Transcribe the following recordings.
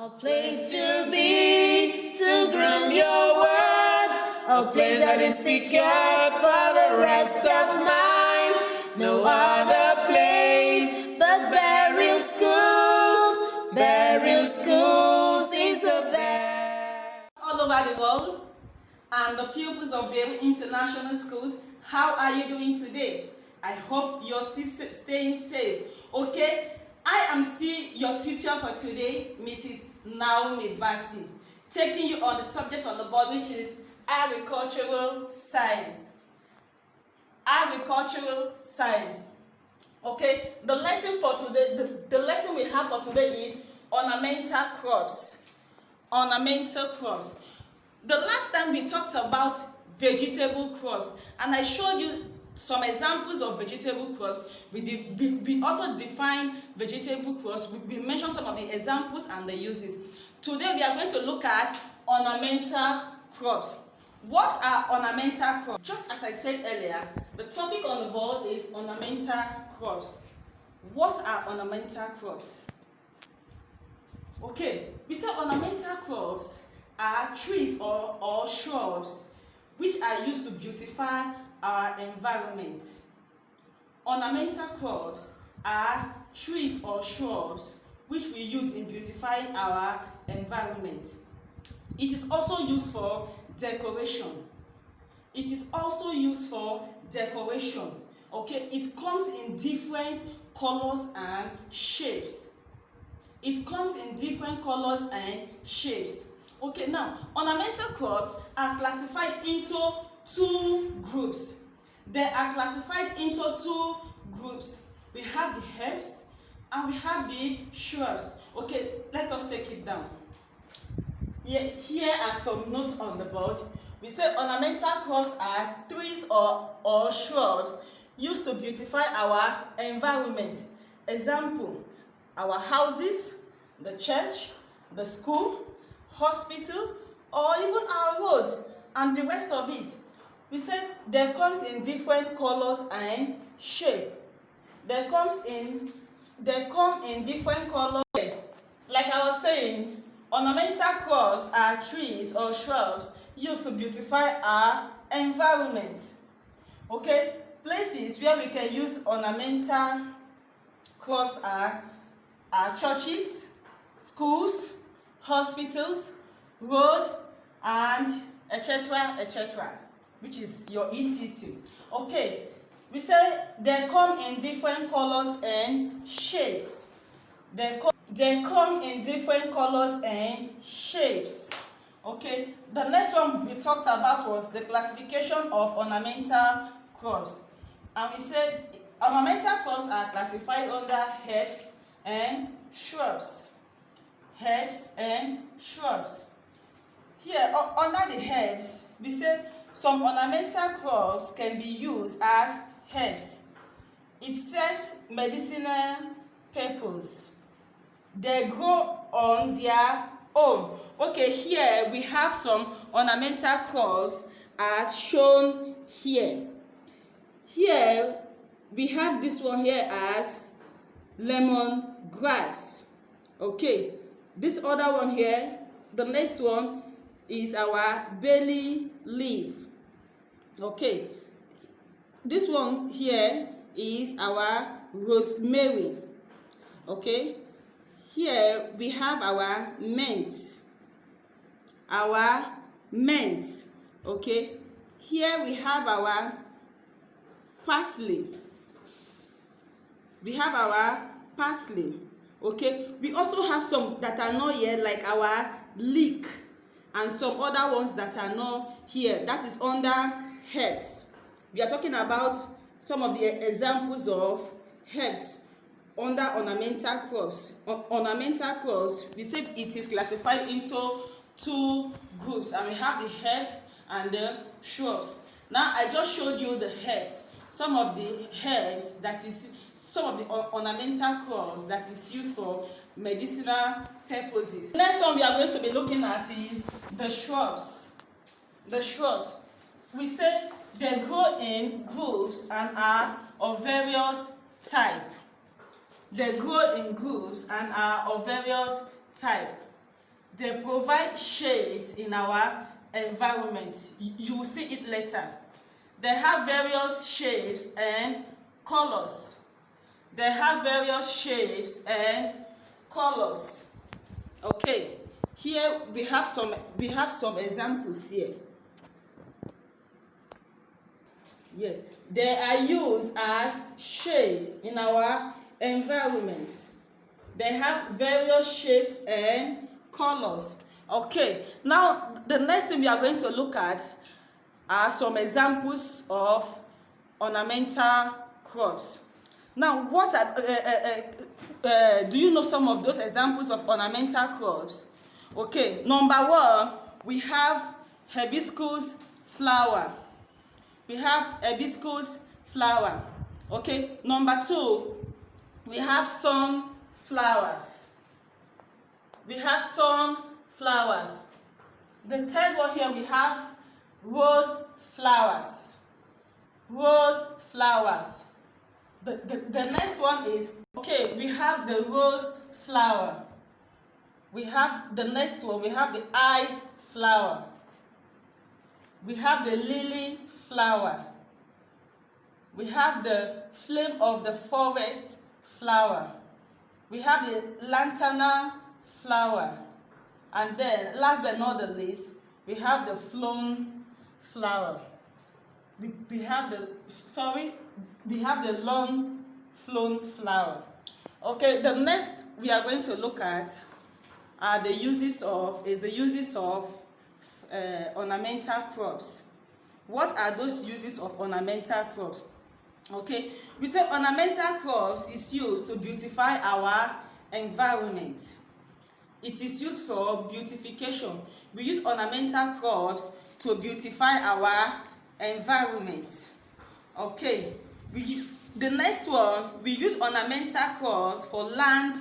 A place to be, to groom your words, a place that is secured for the rest of mine. No other place but Burial Schools is the best. All over the world and the pupils of Beirut International Schools, how are you doing today? I hope you're still staying safe, okay? I am still your tutor for today, Mrs. Naomi Basi, taking you on the subject on the board, which is agricultural science. Agricultural science. Okay, the lesson for today, the lesson we have for today is ornamental crops. Ornamental crops. The last time we talked about vegetable crops, and I showed you some examples of vegetable crops. We also defined vegetable crops. We mentioned some of the examples and the uses. Today we are going to look at ornamental crops. What are ornamental crops? Just as I said earlier, the topic on the board is ornamental crops. What are ornamental crops? Okay, we say ornamental crops are trees or shrubs which are used to beautify our environment. Ornamental crops are trees or shrubs which we use in beautifying our environment. It is also used for decoration. It is also used for decoration. Okay, it comes in different colors and shapes. It comes in different colors and shapes. Okay, now ornamental crops are classified into two groups. They are classified into two groups. We have the herbs and we have the shrubs. Okay, let us take it down. Here are some notes on the board. We say ornamental crops are trees or shrubs used to beautify our environment. Example, our houses, the church, the school, hospital, or even our roads and the rest of it. We said they comes in different colors and shape. They come in different colors. Like I was saying, ornamental crops are trees or shrubs used to beautify our environment. Okay, places where we can use ornamental crops are churches, schools, hospitals, road, and etc., which is your etc. Okay, we say they come in different colors and shapes. They come in different colors and shapes. Okay, the next one we talked about was the classification of ornamental crops, and we said ornamental crops are classified under herbs and shrubs. Herbs and shrubs. Here under the herbs, we say some ornamental crops can be used as herbs. It serves medicinal purpose. They grow on their own. Okay, here we have some ornamental crops as shown here. Here we have this one here as lemon grass. Okay, this other one here, the next one is our bay leaf. Okay, this one here is our rosemary. Okay, here we have our mint. Okay, here we have our parsley. Okay, we also have some that are not here, like our leek, and some other ones that are not here. That is under herbs. We are talking about some of the examples of herbs under ornamental crops. Ornamental crops, we say it is classified into two groups, and we have the herbs and the shrubs. Now I just showed you the herbs. Some of the herbs, that is some of the ornamental crops that is used for medicinal purposes. The next one we are going to be looking at is the shrubs. The shrubs, we say they grow in groups and are of various type. They grow in groups and are of various type. They provide shades in our environment. You will see it later. They have various shapes and colors. They have various shapes and colors. Okay, here we have some examples here. Yes, they are used as shade in our environment. They have various shapes and colors. Okay, now the next thing we are going to look at are some examples of ornamental crops. Now, what are, do you know some of those examples of ornamental crops? Okay, number one, we have hibiscus flower. We have hibiscus flower. Okay, number two, we have sunflowers. We have sunflowers. The third one here, we have rose flowers. Rose flowers. The next one is, okay, we have the rose flower. We have the next one, we have the ice flower. We have the lily flower. We have the flame of the forest flower. We have the lantana flower. And then, last but not the least, we have the flown flower. We have the long flown flower. Okay, the next we are going to look at are the uses of ornamental crops. What are those uses of ornamental crops? Okay, we say ornamental crops is used to beautify our environment. It is used for beautification. We use ornamental crops to beautify our environment. Okay, the next one, we use ornamental crops for land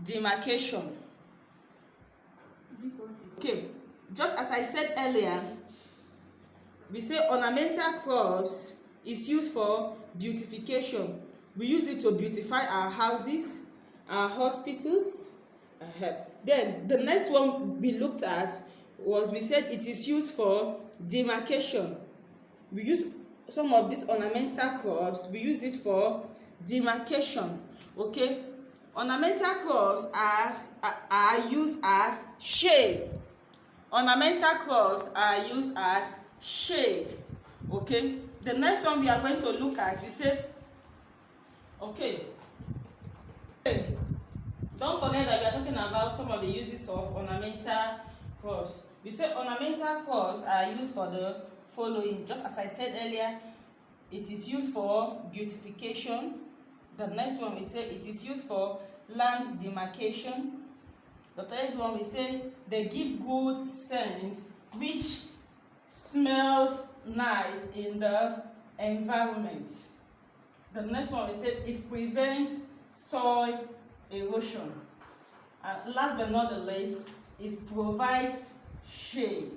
demarcation. Okay, just as I said earlier, we say ornamental crops is used for beautification. We use it to beautify our houses, our hospitals. Then the next one we looked at was, we said it is used for demarcation. We use some of these ornamental crops, we use it for demarcation. Okay, ornamental crops are used as shade. Ornamental crops are used as shade. Okay, the next one we are going to look at, we say, okay, don't forget that we are talking about some of the uses of ornamental crops. We say ornamental crops are used for the following. Just as I said earlier, it is used for beautification. The next one, we say it is used for land demarcation. The third one, we say they give good scent, which smells nice in the environment. The next one, we say it prevents soil erosion. And last but not the least, it provides shade.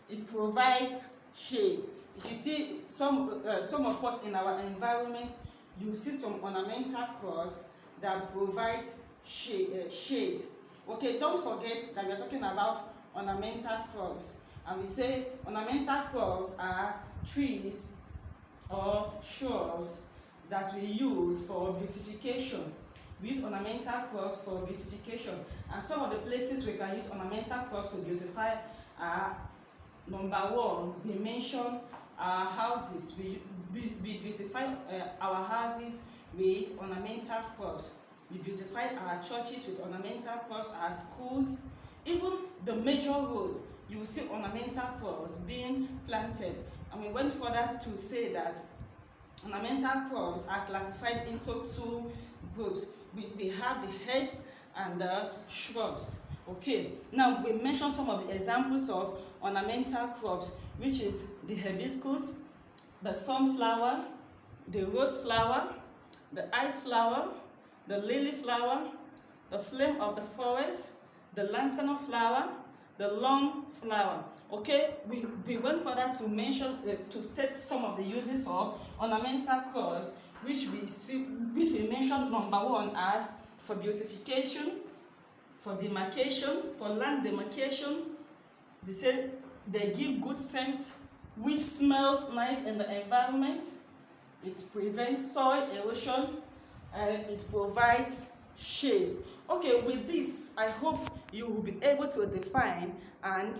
It provides shade. If you see some of us in our environment, you see some ornamental crops that provide shade. Okay, don't forget that we are talking about ornamental crops, and we say ornamental crops are trees or shrubs that we use for beautification. We use ornamental crops for beautification, and some of the places we can use ornamental crops to beautify are, number one, we mention our houses. We beautify our houses with ornamental crops. We beautify our churches with ornamental crops, our schools, even the major road, you will see ornamental crops being planted. And we went further to say that ornamental crops are classified into two groups. We have the herbs and the shrubs. Okay, now we mentioned some of the examples of ornamental crops, which is the hibiscus, the sunflower, the rose flower, the ice flower, the lily flower, the flame of the forest, the lantana flower, the long flower. Okay, we went further to mention, to state some of the uses of ornamental crops, which we mentioned number one as for beautification, for demarcation, for land demarcation. They say they give good scent, which smells nice in the environment. It prevents soil erosion and it provides shade. Okay, with this, I hope you will be able to define and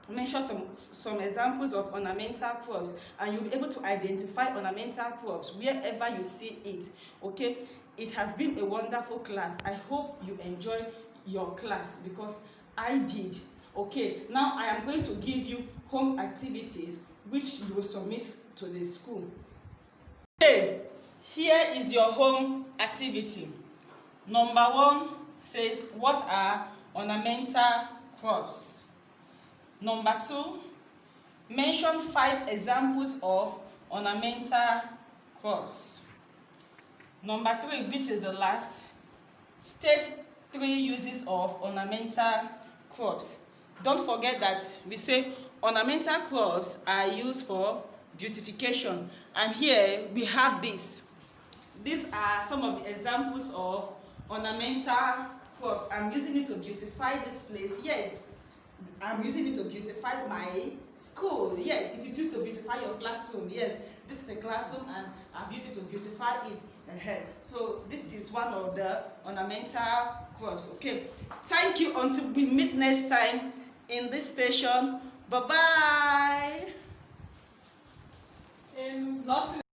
mention some examples of ornamental crops, and you'll be able to identify ornamental crops wherever you see it. Okay, it has been a wonderful class. I hope you enjoy your class because I did. Okay, now I am going to give you home activities which you will submit to the school. Okay, here is your home activity. Number 1 says, what are ornamental crops? Number 2, mention 5 examples of ornamental crops. Number 3, which is the last, state 3 uses of ornamental crops. Don't forget that we say ornamental crops are used for beautification, and here we have this. These are some of the examples of ornamental crops. I'm using it to beautify this place. Yes, I'm using it to beautify my school. Yes, it is used to beautify your classroom. Yes, this is a classroom and I've used it to beautify it. So this is one of the ornamental crops. Okay, thank you until we meet next time in this station. Bye-bye.